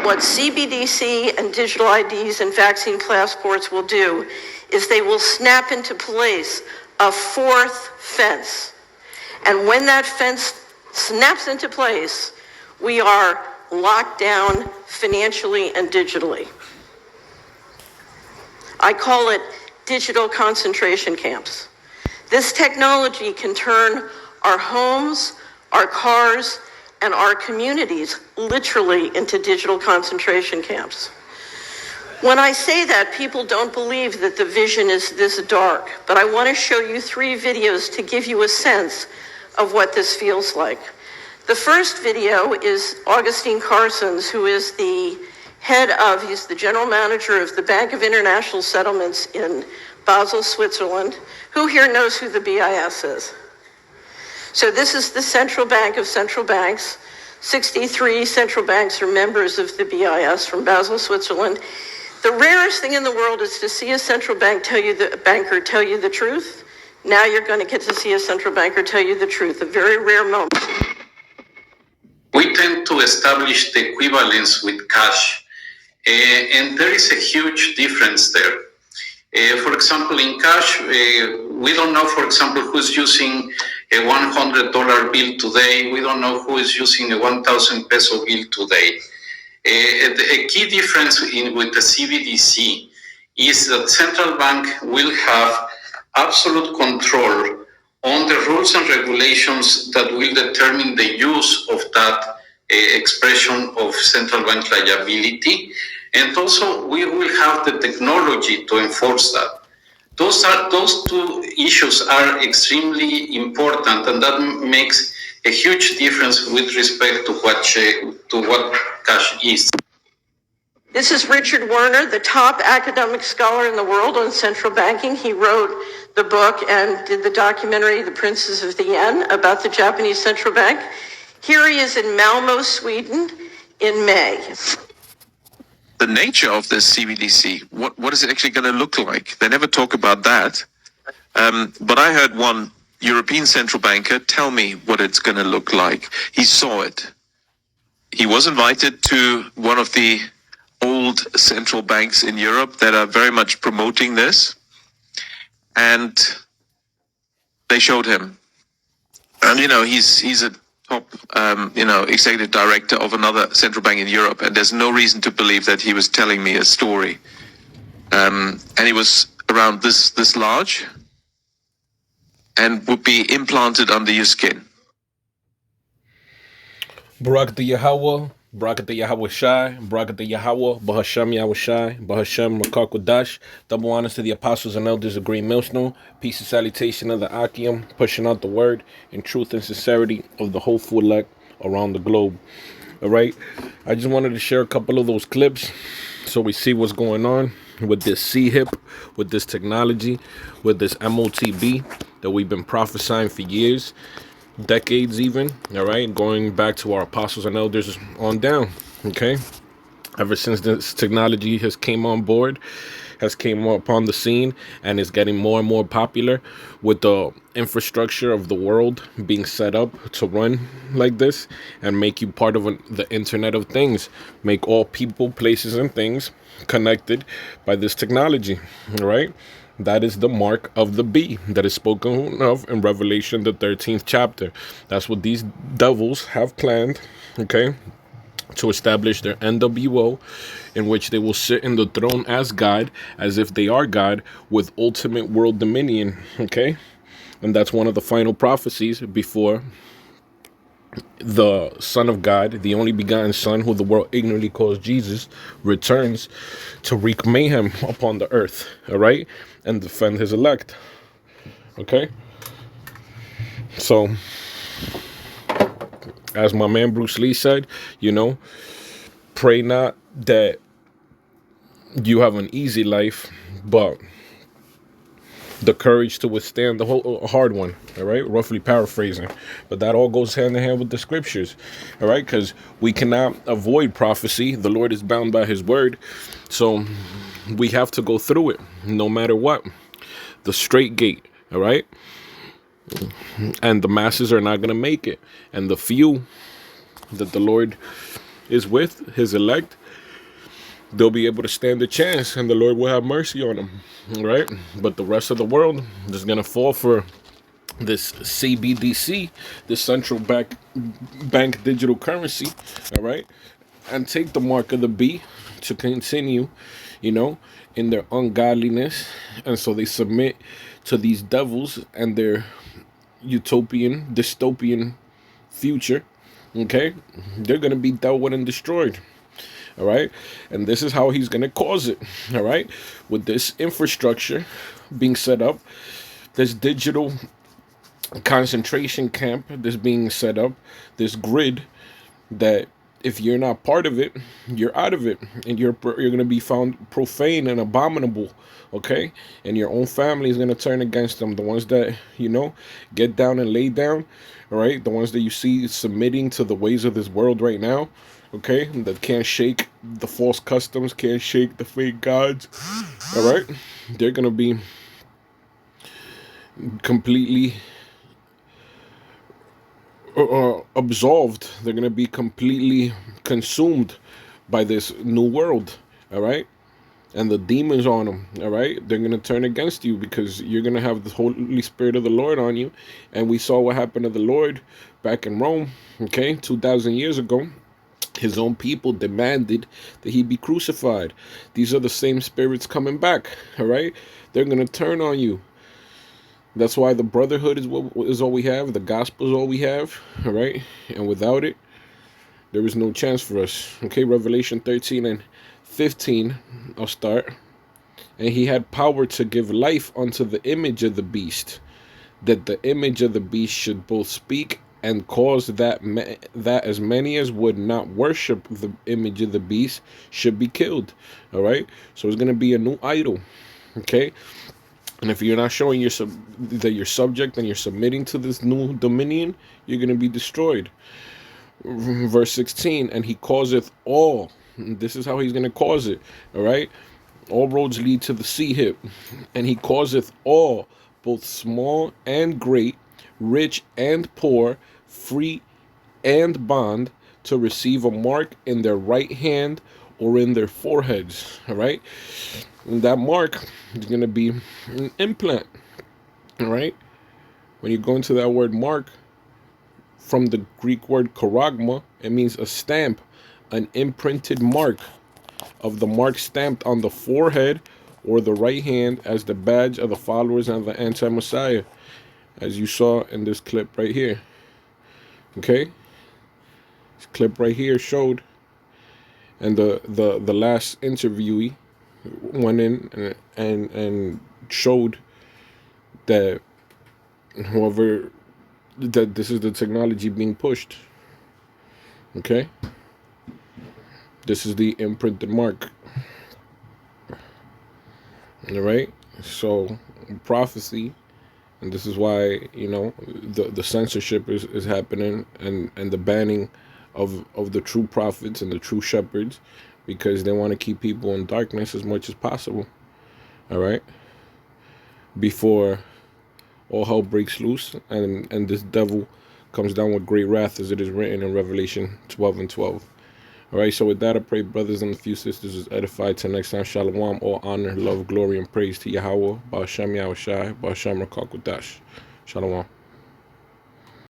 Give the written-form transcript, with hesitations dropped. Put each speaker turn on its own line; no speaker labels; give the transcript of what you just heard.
what CBDC and digital IDs and vaccine passports will do is they will snap into place a fourth fence. And when that fence snaps into place, we are locked down financially and digitally. I call it digital concentration camps. This technology can turn our homes, our cars, and our communities literally into digital concentration camps. When I say that, people don't believe that the vision is this dark, but I want to show you 3 videos to give you a sense of what this feels like. The first video is Augustine Carson's, who is he's the general manager of the Bank of International Settlements in Basel, Switzerland. Who here knows who the BIS is? So this is the central bank of central banks. 63 central banks are members of the BIS from Basel, Switzerland. The rarest thing in the world is to see a central banker tell you the truth. Now you're going to get to see a central banker tell you the truth, a very rare moment.
We tend to establish the equivalence with cash, and there is a huge difference there. For example, in cash, we don't know, for example, who's using a $100 bill today. We don't know who is using a 1,000 peso bill today. A key difference with the CBDC is that central bank will have absolute control on the rules and regulations that will determine the use of that expression of central bank liability. And also we will have the technology to enforce that. Those 2 issues are extremely important, and that makes a huge difference with respect to what cash is.
This is Richard Werner, the top academic scholar in the world on central banking. He wrote the book and did the documentary, The Princes of the Yen, about the Japanese central bank. Here he is in Malmo, Sweden, in May.
The nature of this CBDC, what is it actually going to look like? They never talk about that. But I heard one European central banker tell me what it's going to look like. He saw it. He was invited to one of the old central banks in Europe that are very much promoting this. And they showed him. And, he's a top, executive director of another central bank in Europe. And there's no reason to believe that he was telling me a story. And he was around this large and would be implanted under your skin.
Barak the Yahweh, Barak the Yahweh Shai, Barak the Yahweh, Bahasham Yahweh Shai, Bahasham Makakwadash. Double honors to the apostles and elders of Green Millstone. Peace and salutation of the Akim, pushing out the word in truth and sincerity of the hopeful elect around the globe. All right. I just wanted to share a couple of those clips so we see what's going on with this C-HIP, with this technology, with this MOTB that we've been prophesying for years, decades even, all right, going back to our apostles and elders on down, okay? Ever since this technology has came on board, has came upon the scene, and is getting more and more popular with the infrastructure of the world being set up to run like this and make you part of the Internet of Things, make all people, places, and things connected by this technology, all right? That is the mark of the beast that is spoken of in Revelation, the 13th chapter. That's what these devils have planned, okay, to establish their NWO, in which they will sit in the throne as God, as if they are God, with ultimate world dominion, okay? And that's one of the final prophecies before the Son of God, the only begotten Son, who the world ignorantly calls Jesus, returns to wreak mayhem upon the earth, all right, and defend his elect, okay? So, as my man Bruce Lee said, pray not that you have an easy life, but the courage to withstand the whole hard one, all right? Roughly paraphrasing. But that all goes hand in hand with the scriptures, all right? Because we cannot avoid prophecy. The Lord is bound by his word. So we have to go through it no matter what. The straight gate, all right? And the masses are not going to make it. And the few that the Lord is with, his elect, they'll be able to stand a chance and the Lord will have mercy on them. All right? But the rest of the world is going to fall for this CBDC, the central bank digital currency, all right, and take the mark of the beast to continue, in their ungodliness, and so they submit to these devils and their utopian, dystopian future. Okay, they're gonna be dealt with and destroyed. All right, and this is how he's gonna cause it. All right, with this infrastructure being set up, this digital concentration camp that's being set up, this grid that if you're not part of it, you're out of it, and you're going to be found profane and abominable, okay? And your own family is going to turn against them. The ones that get down and lay down, all right? The ones that you see submitting to the ways of this world right now, okay? That can't shake the false customs, can't shake the fake gods, all right? They're going to be completely absolved. They're going to be completely consumed by this new world, all right? And the demons on them, all right? They're going to turn against you because you're going to have the Holy Spirit of the Lord on you. And we saw what happened to the Lord back in Rome, okay? 2,000 years ago. His own people demanded that he be crucified. These are the same spirits coming back, all right? They're going to turn on you. That's why the brotherhood is all we have. The gospel is all we have, all right? And without it, there is no chance for us. Okay, Revelation 13 and 15, I'll start. And he had power to give life unto the image of the beast, that the image of the beast should both speak and cause that as many as would not worship the image of the beast should be killed, all right? So it's going to be a new idol, okay? And if you're not showing that you're subject and you're submitting to this new dominion, you're going to be destroyed. Verse 16, and he causeth all. This is how he's going to cause it. All right. All roads lead to the sea hip. And he causeth all, both small and great, rich and poor, free and bond, to receive a mark in their right hand or in their foreheads. All right. And that mark is going to be an implant, all right? When you go into that word mark, from the Greek word charagma, it means a stamp, an imprinted mark, of the mark stamped on the forehead or the right hand as the badge of the followers of the anti-Messiah, as you saw in this clip right here, okay? This clip right here showed, and the last interviewee went in and showed that that this is the technology being pushed. Okay, this is the imprinted mark. All right, so prophecy, and this is why the censorship is happening, and the banning of the true prophets and the true shepherds, because they want to keep people in darkness as much as possible, all right, before all hell breaks loose and this devil comes down with great wrath, as it is written in Revelation 12 and 12. All right, so with that, I pray brothers and a few sisters is edified. Till next time, shalom, all honor, love, glory, and praise to Yahweh, Ba'ashem Yahushai, Ba'ashem Rakak Wadash. Shalom.